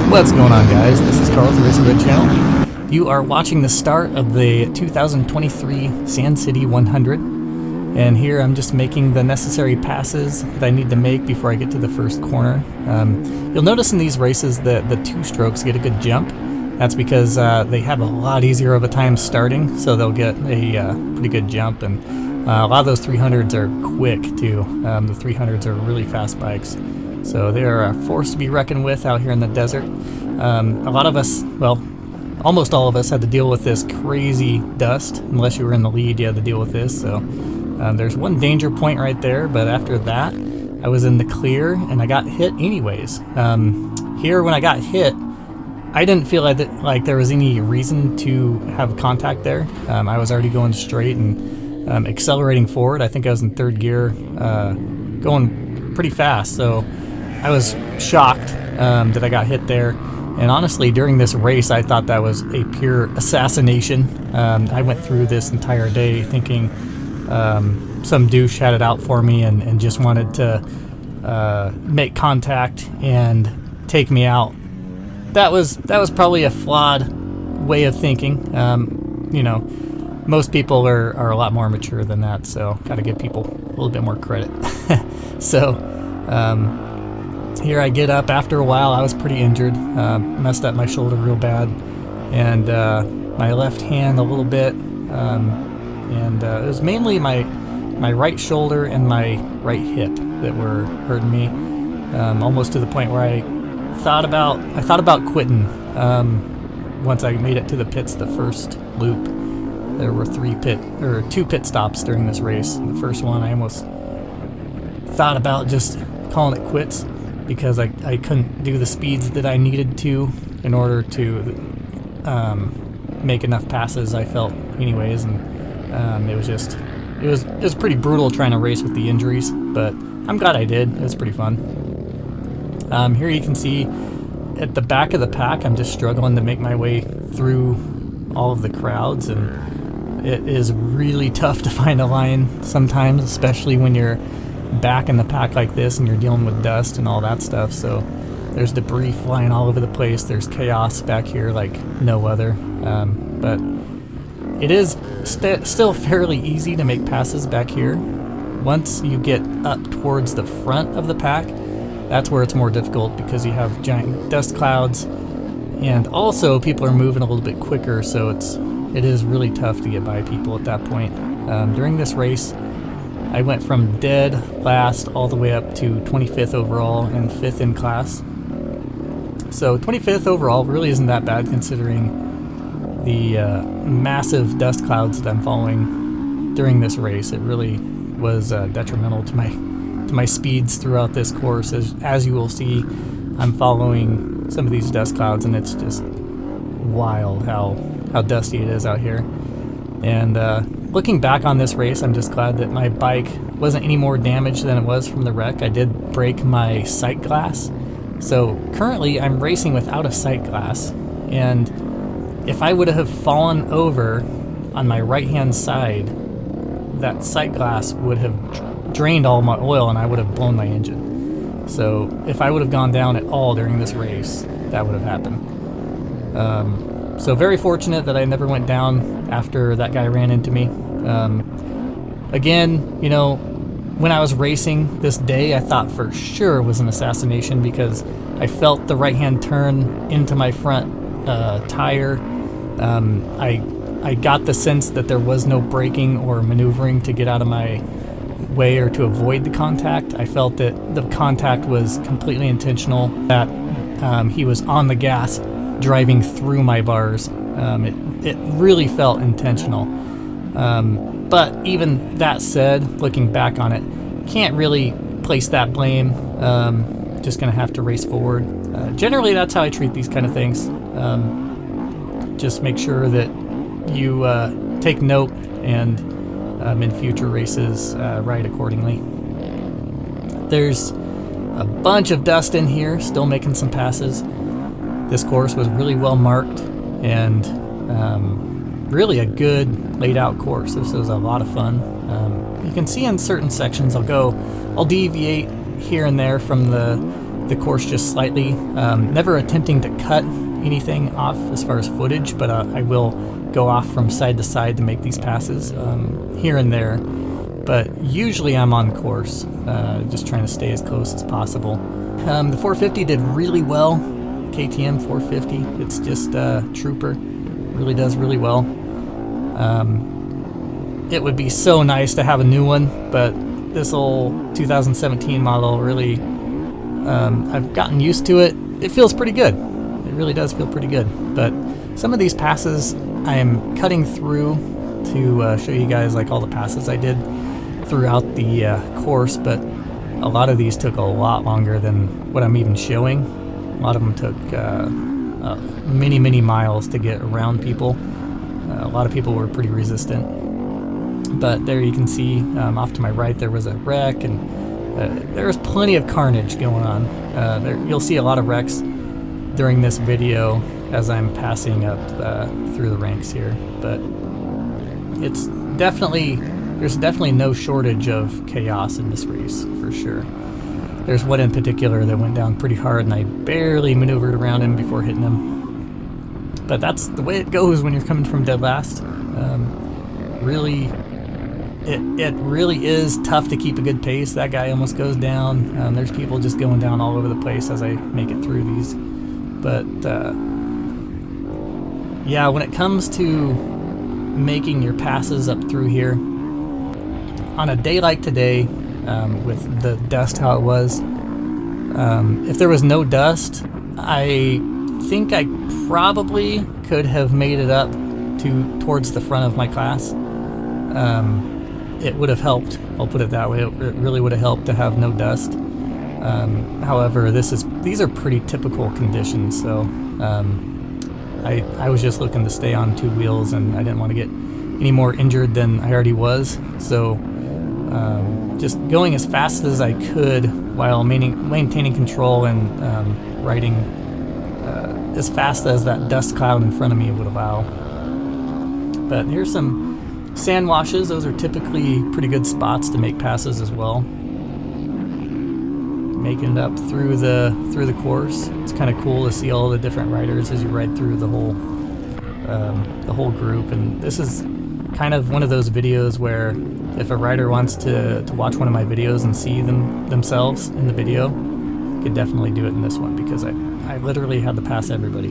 What's going on, guys? This is Carl with the Racerred channel. You are watching the start of the 2023 Sand City 100, and here I'm just making the necessary passes that I need to make before I get to the first corner. You'll notice in these races that the two strokes get a good jump. That's because they have a lot easier of a time starting, so they'll get a pretty good jump, and a lot of those 300s are quick too. The 300s are really fast bikes. So they are a force to be reckoned with out here in the desert. A lot of us, well, almost all of us had to deal with this crazy dust. Unless you were in the lead, you had to deal with this. So there's one danger point right there, but after that, I was in the clear and I got hit anyways. Here, when I got hit, I didn't feel like there was any reason to have contact there. I was already going straight and accelerating forward. I think I was in third gear, going pretty fast. So I was shocked that I got hit there, and honestly during this race I thought that was a pure assassination. I went through this entire day thinking some douche had it out for me and just wanted to make contact and take me out. That was probably a flawed way of thinking. You know, most people are a lot more mature than that, so gotta give people a little bit more credit. So here I get up after a while. I was pretty injured, messed up my shoulder real bad, and my left hand a little bit, and it was mainly my right shoulder and my right hip that were hurting me, almost to the point where I thought about quitting once I made it to the pits the first loop. There were two pit stops during this race. The first one I almost thought about just calling it quits, because I couldn't do the speeds that I needed to in order to make enough passes, I felt anyways, and it was pretty brutal trying to race with the injuries, but I'm glad I did. It was pretty fun. Here you can see at the back of the pack I'm just struggling to make my way through all of the crowds, and it is really tough to find a line sometimes, especially when you're back in the pack like this and you're dealing with dust and all that stuff. So there's debris flying all over the place. There's chaos back here like no other, but it is still fairly easy to make passes back here. Once you get up towards the front of the pack, that's where it's more difficult, because you have giant dust clouds, and also people are moving a little bit quicker, so it is really tough to get by people at that point. During this race I went from dead last all the way up to 25th overall and 5th in class. So 25th overall really isn't that bad, considering the massive dust clouds that I'm following during this race. It really was detrimental to my speeds throughout this course. As you will see, I'm following some of these dust clouds, and it's just wild how dusty it is out here. And looking back on this race, I'm just glad that my bike wasn't any more damaged than it was from the wreck. I did break my sight glass, so currently I'm racing without a sight glass, and if I would have fallen over on my right hand side, that sight glass would have drained all my oil and I would have blown my engine. So if I would have gone down at all during this race, that would have happened. So very fortunate that I never went down after that guy ran into me. Again, you know, when I was racing this day, I thought for sure it was an assassination, because I felt the right hand turn into my front tire. I got the sense that there was no braking or maneuvering to get out of my way or to avoid the contact. I felt that the contact was completely intentional, that he was on the gas driving through my bars. It really felt intentional. But even that said, looking back on it, can't really place that blame. Just gonna have to race forward. Generally that's how I treat these kind of things. Just make sure that you take note, and in future races ride accordingly. There's a bunch of dust in here, still making some passes. This course was really well marked, and really a good laid out course. This was a lot of fun. You can see in certain sections I'll deviate here and there from the the course just slightly. Never attempting to cut anything off as far as footage, but I will go off from side to side to make these passes here and there. But usually I'm on course, just trying to stay as close as possible. The 450 did really well. KTM 450, it's just a trooper. Really does really well. It would be so nice to have a new one, but this old 2017 model really, I've gotten used to it. It feels pretty good. It really does feel pretty good. But some of these passes I am cutting through to show you guys like all the passes I did throughout the course, but a lot of these took a lot longer than what I'm even showing. A lot of them took many miles to get around people. A lot of people were pretty resistant. But there you can see off to my right there was a wreck, and there was plenty of carnage going on. You'll see a lot of wrecks during this video as I'm passing up through the ranks here. But it's there's definitely no shortage of chaos in this race, for sure. There's one in particular that went down pretty hard, and I barely maneuvered around him before hitting him. But that's the way it goes when you're coming from dead last. Really, it really is tough to keep a good pace. That guy almost goes down. There's people just going down all over the place as I make it through these. But yeah, when it comes to making your passes up through here, on a day like today, with the dust how it was, if there was no dust, I think I probably could have made it up towards the front of my class. It would have helped, I'll put it that way. It really would have helped to have no dust. However, these are pretty typical conditions, so I was just looking to stay on two wheels, and I didn't want to get any more injured than I already was. So just going as fast as I could while maintaining control and riding as fast as that dust cloud in front of me would allow. But here's some sand washes. Those are typically pretty good spots to make passes as well. Making it up through the course. It's kind of cool to see all the different riders as you ride through the whole group. And this is kind of one of those videos where if a rider wants to watch one of my videos and see themselves in the video, could definitely do it in this one, because I literally had to pass everybody.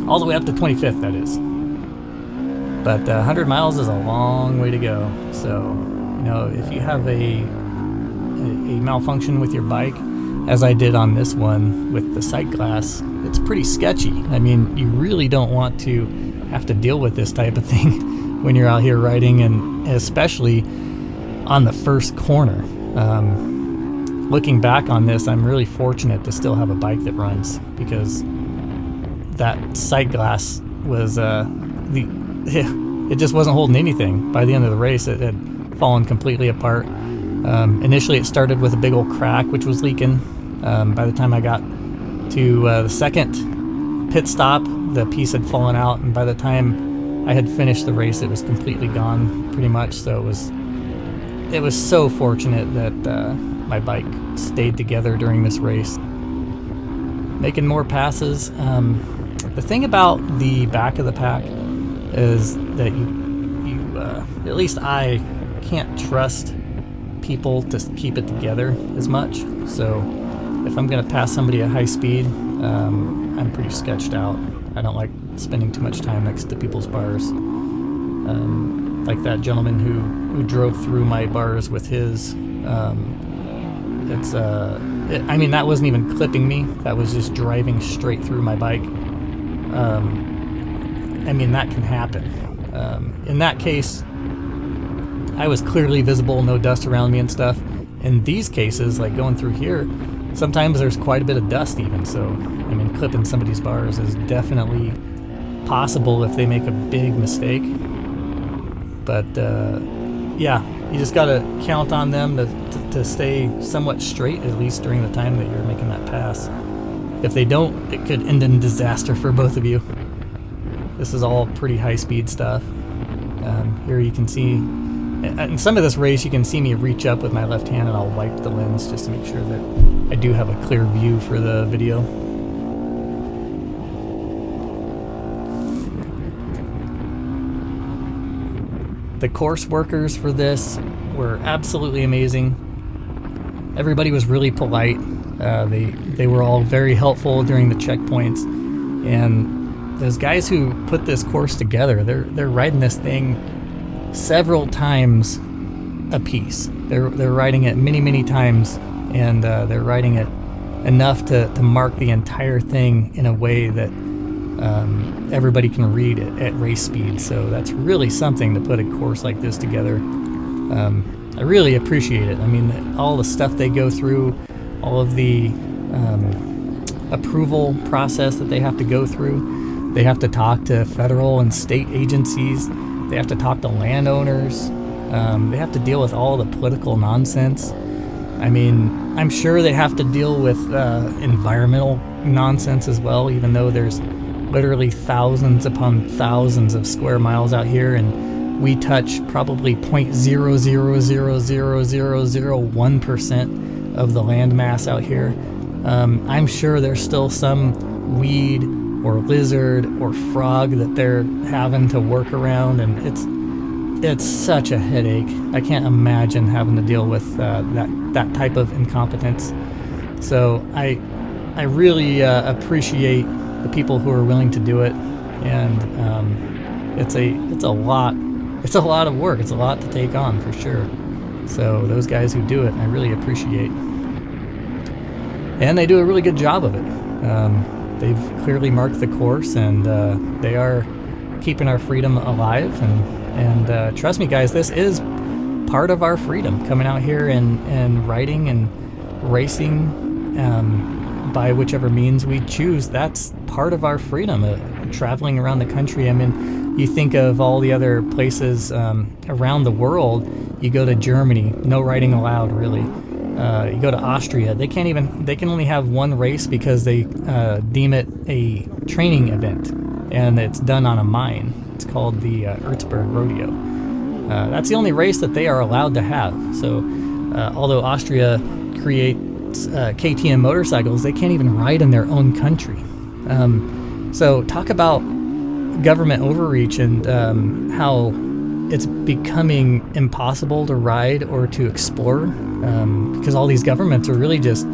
All the way up to 25th, that is. But 100 miles is a long way to go. So, you know, if you have a malfunction with your bike, as I did on this one with the sight glass, it's pretty sketchy. I mean, you really don't want to have to deal with this type of thing when you're out here riding, and especially on the first corner. Looking back on this, I'm really fortunate to still have a bike that runs, because that sight glass was it just wasn't holding anything. By the end of the race, it had fallen completely apart. Initially it started with a big old crack which was leaking. By the time I got to the second pit stop, the piece had fallen out, and by the time I had finished the race, it was completely gone pretty much. So it was so fortunate that my bike stayed together during this race. Making more passes. The thing about the back of the pack is that you at least I can't trust people to keep it together as much. So if I'm going to pass somebody at high speed, I'm pretty sketched out. I don't like spending too much time next to people's bars. Like that gentleman who drove through my bars with his. I mean, that wasn't even clipping me. That was just driving straight through my bike. I mean, that can happen. In that case, I was clearly visible, no dust around me and stuff. In these cases, like going through here, sometimes there's quite a bit of dust even. So, I mean, clipping somebody's bars is definitely possible if they make a big mistake. But yeah, you just gotta count on them to stay somewhat straight, at least during the time that you're making that pass. If they don't, it could end in disaster for both of you. This is all pretty high-speed stuff. Here you can see, in some of this race, you can see me reach up with my left hand and I'll wipe the lens just to make sure that I do have a clear view for the video. The course workers for this were absolutely amazing. Everybody was really polite. They were all very helpful during the checkpoints. And those guys who put this course together, they're riding this thing several times a piece. They're riding it many times, and they're riding it enough to mark the entire thing in a way that everybody can read it at race speed. So that's really something to put a course like this together. I really appreciate it. I mean, all the stuff they go through, all of the approval process that they have to go through. They have to talk to federal and state agencies. They have to talk to landowners. They have to deal with all the political nonsense. I mean, I'm sure they have to deal with environmental nonsense as well, even though there's literally thousands upon thousands of square miles out here, and we touch probably 0.0000001% of the land mass out here. I'm sure there's still some weed or lizard or frog that they're having to work around, and it's such a headache. I can't imagine having to deal with that type of incompetence. So I really appreciate the people who are willing to do it, and it's a lot of work. It's a lot to take on for sure. So those guys who do it, I really appreciate, and they do a really good job of it. They've clearly marked the course, and they are keeping our freedom alive. And trust me, guys, this is part of our freedom, coming out here and riding and racing by whichever means we choose. That's part of our freedom, traveling around the country. I mean, you think of all the other places around the world. You go to Germany, no riding allowed, really. You go to Austria, they can only have one race because they deem it a training event, and it's done on a mine. It's called the Erzberg Rodeo. That's the only race that they are allowed to have. So although Austria creates KTM motorcycles, they can't even ride in their own country. So talk about government overreach and how it's becoming impossible to ride or to explore, because all these governments are really just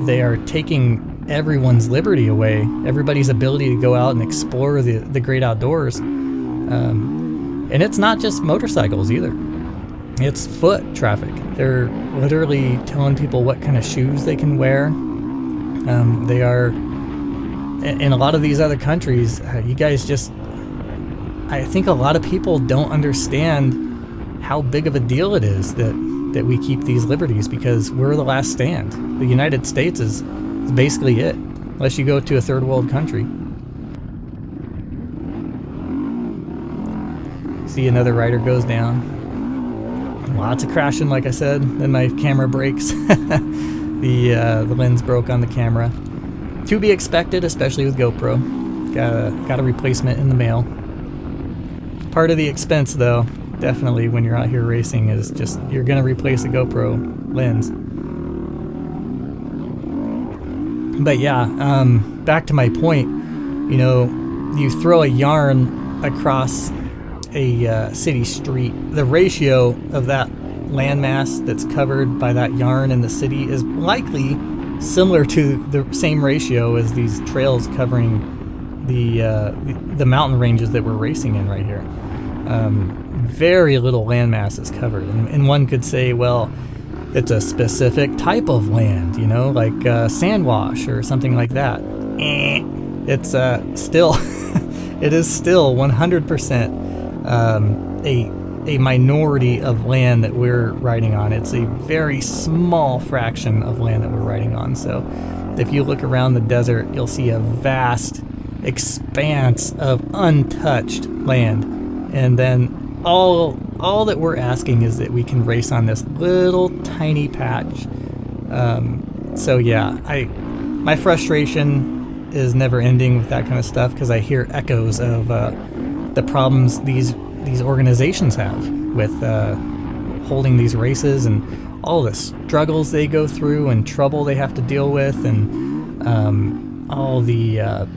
they are taking everyone's liberty away, everybody's ability to go out and explore the great outdoors. And it's not just motorcycles either. It's foot traffic. They're literally telling people what kind of shoes they can wear. They are, in a lot of these other countries, you guys just, I think a lot of people don't understand how big of a deal it is that we keep these liberties, because we're the last stand. The United States is basically it, unless you go to a third world country. See, another rider goes down. Lots of crashing, like I said. Then my camera breaks. The lens broke on the camera. To be expected, especially with GoPro. Got a replacement in the mail. Part of the expense, though, definitely when you're out here racing, is just you're gonna replace a GoPro lens. But yeah, back to my point. You know, you throw a yarn across a city street, the ratio of that landmass that's covered by that yarn in the city is likely similar to the same ratio as these trails covering the mountain ranges that we're racing in right here. Very little landmass is covered, and one could say, well, it's a specific type of land, you know, like sand wash or something like that. It's still it is still 100% a minority of land that we're riding on. It's a very small fraction of land that we're riding on. So if you look around the desert, you'll see a vast expanse of untouched land, and then all that we're asking is that we can race on this little tiny patch. So yeah, my frustration is never ending with that kind of stuff, because I hear echoes of the problems these organizations have with holding these races and all the struggles they go through and trouble they have to deal with, and all the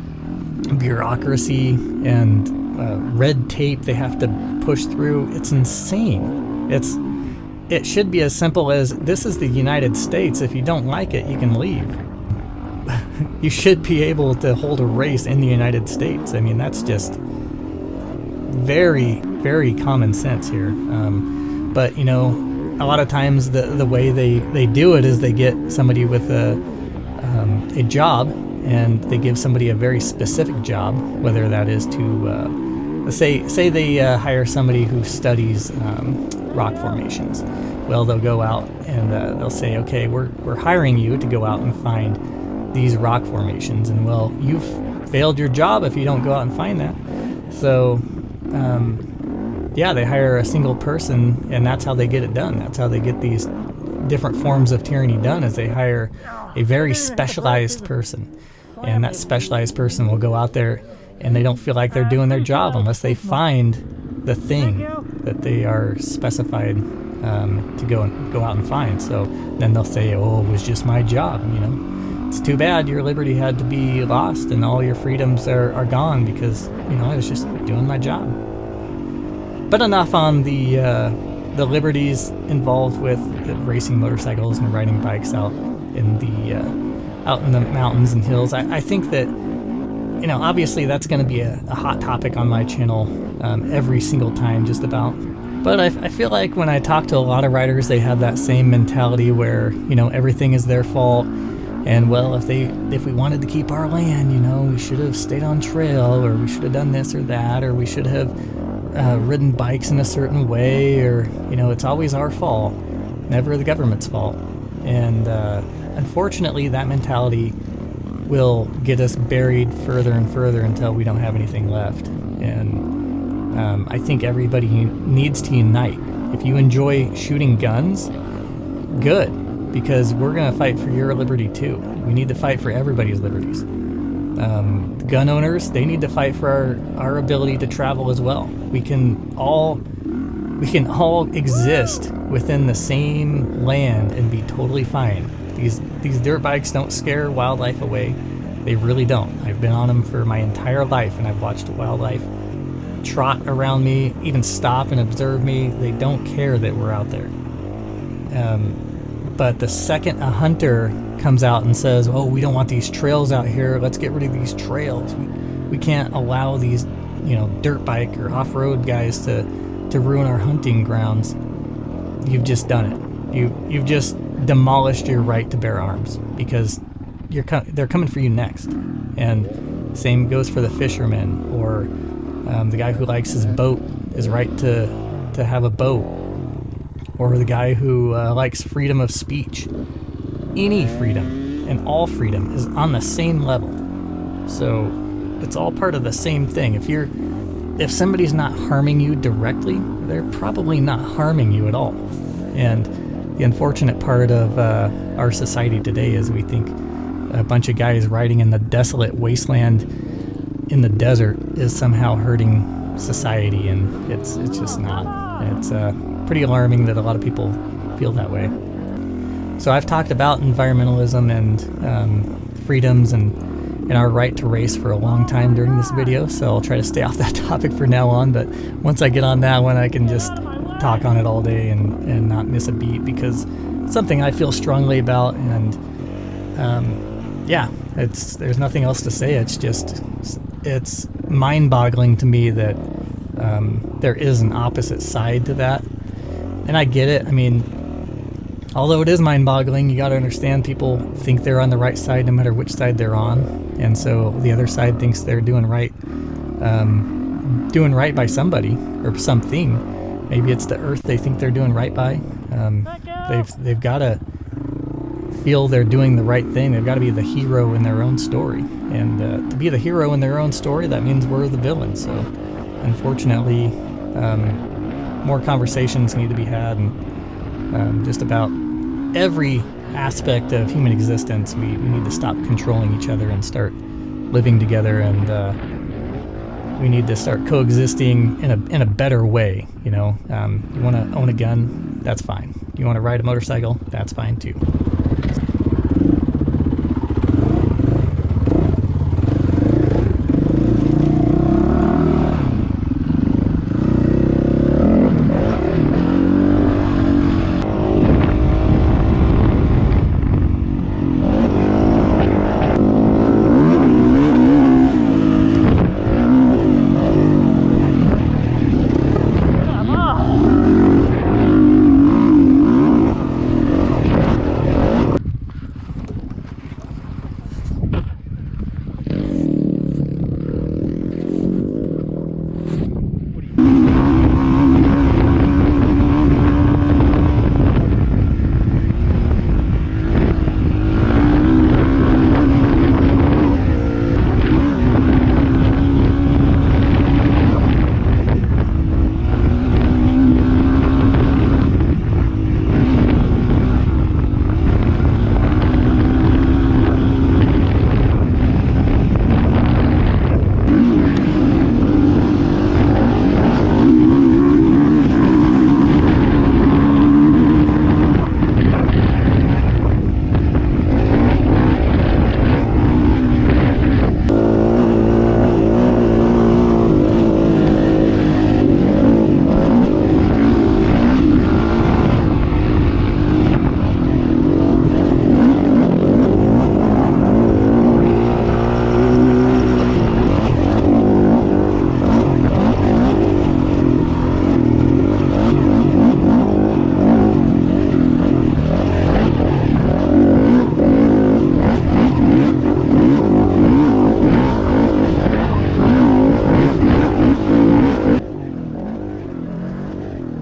bureaucracy and red tape they have to push through. It's insane. It should be as simple as, this is the United States. If you don't like it, you can leave. You should be able to hold a race in the United States. I mean, that's just very, very common sense here. But, you know, a lot of times the way they do it is they get somebody with a job, and they give somebody a very specific job, whether that is to, say they hire somebody who studies rock formations. Well, they'll go out and they'll say, okay, we're hiring you to go out and find these rock formations, and well, you've failed your job if you don't go out and find that. So yeah, they hire a single person, and that's how they get it done. That's how they get these different forms of tyranny done, is they hire a very specialized person, and that specialized person will go out there, and they don't feel like they're doing their job unless they find the thing that they are specified to go out and find. So then they'll say, oh, it was just my job, you know. It's too bad your liberty had to be lost and all your freedoms are gone because, you know, I was just doing my job. But enough on the liberties involved with racing motorcycles and riding bikes out in the mountains and hills. I think that, you know, obviously that's going to be a hot topic on my channel every single time, just about. But I feel like when I talk to a lot of riders, they have that same mentality where, you know, everything is their fault. And well, if we wanted to keep our land, you know, we should have stayed on trail, or we should have done this or that, or we should have ridden bikes in a certain way, or, you know, it's always our fault, never the government's fault. And unfortunately, that mentality will get us buried further and further until we don't have anything left. And I think everybody needs to unite. If you enjoy shooting guns, good, because we're going to fight for your liberty too. We need to fight for everybody's liberties. The gun owners, they need to fight for our ability to travel as well. We can all exist within the same land and be totally fine. These dirt bikes don't scare wildlife away. They really don't. I've been on them for my entire life, and I've watched wildlife trot around me, even stop and observe me. They don't care that we're out there. But the second a hunter comes out and says, oh, we don't want these trails out here, let's get rid of these trails. We can't allow these, you know, dirt bike or off-road guys to ruin our hunting grounds. You've just done it. You've just demolished your right to bear arms, because they're coming for you next. And same goes for the fisherman, or the guy who likes his boat, his right to have a boat, or the guy who likes freedom of speech. Any freedom and all freedom is on the same level. So it's all part of the same thing. If somebody's not harming you directly, they're probably not harming you at all. And the unfortunate part of our society today is we think a bunch of guys riding in the desolate wasteland in the desert is somehow hurting society, and it's just not. It's pretty alarming that a lot of people feel that way. So I've talked about environmentalism and freedoms and our right to race for a long time during this video, so I'll try to stay off that topic from now on. But once I get on that one, I can just talk on it all day and not miss a beat, because it's something I feel strongly about. And yeah, there's nothing else to say. It's mind-boggling to me that there is an opposite side to that. And I get it. I mean, although it is mind-boggling, you got to understand people think they're on the right side no matter which side they're on. And so the other side thinks they're doing right by somebody or something. Maybe it's the earth they think they're doing right by. They've got to feel they're doing the right thing. They've got to be the hero in their own story. And to be the hero in their own story, that means we're the villain. So unfortunately, more conversations need to be had, and just about every aspect of human existence. We need to stop controlling each other and start living together, and we need to start coexisting in a better way. You know, you want to own a gun, that's fine. you want to ride a motorcycle, that's fine too.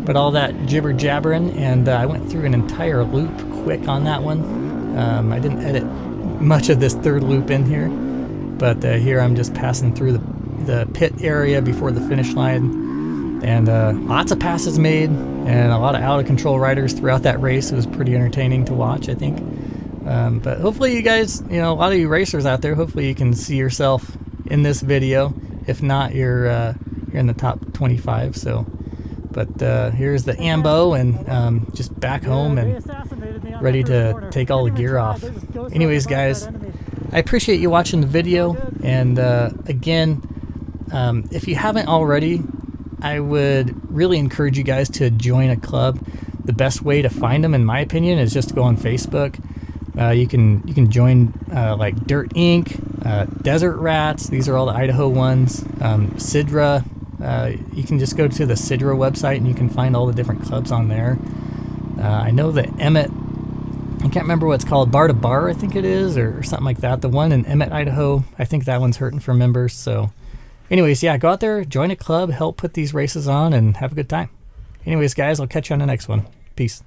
But all that jibber jabbering, and I went through an entire loop quick on that one. I didn't edit much of this third loop in here, but here I'm just passing through the pit area before the finish line, and lots of passes made and a lot of out of control riders throughout that race. It was pretty entertaining to watch, I think. But hopefully you guys, a lot of you racers out there, hopefully you can see yourself in this video. If not, you're in the top 25. So. But here's the ambo, and just back home and ready to take all the gear off. Anyways, guys, I appreciate you watching the video, and again, if you haven't already, I would really encourage you guys to join a club. The best way to find them, in my opinion, is just to go on Facebook. You can join like Dirt Inc., Desert Rats. These are all the Idaho ones. Sidra. You can just go to the Sidra website and you can find all the different clubs on there. I know that Emmett, I can't remember what it's called, Bar to Bar I think it is, or something like that. The one in Emmett, Idaho, I think that one's hurting for members. So anyways, yeah, go out there, join a club, help put these races on, and have a good time. Anyways, guys, I'll catch you on the next one. Peace.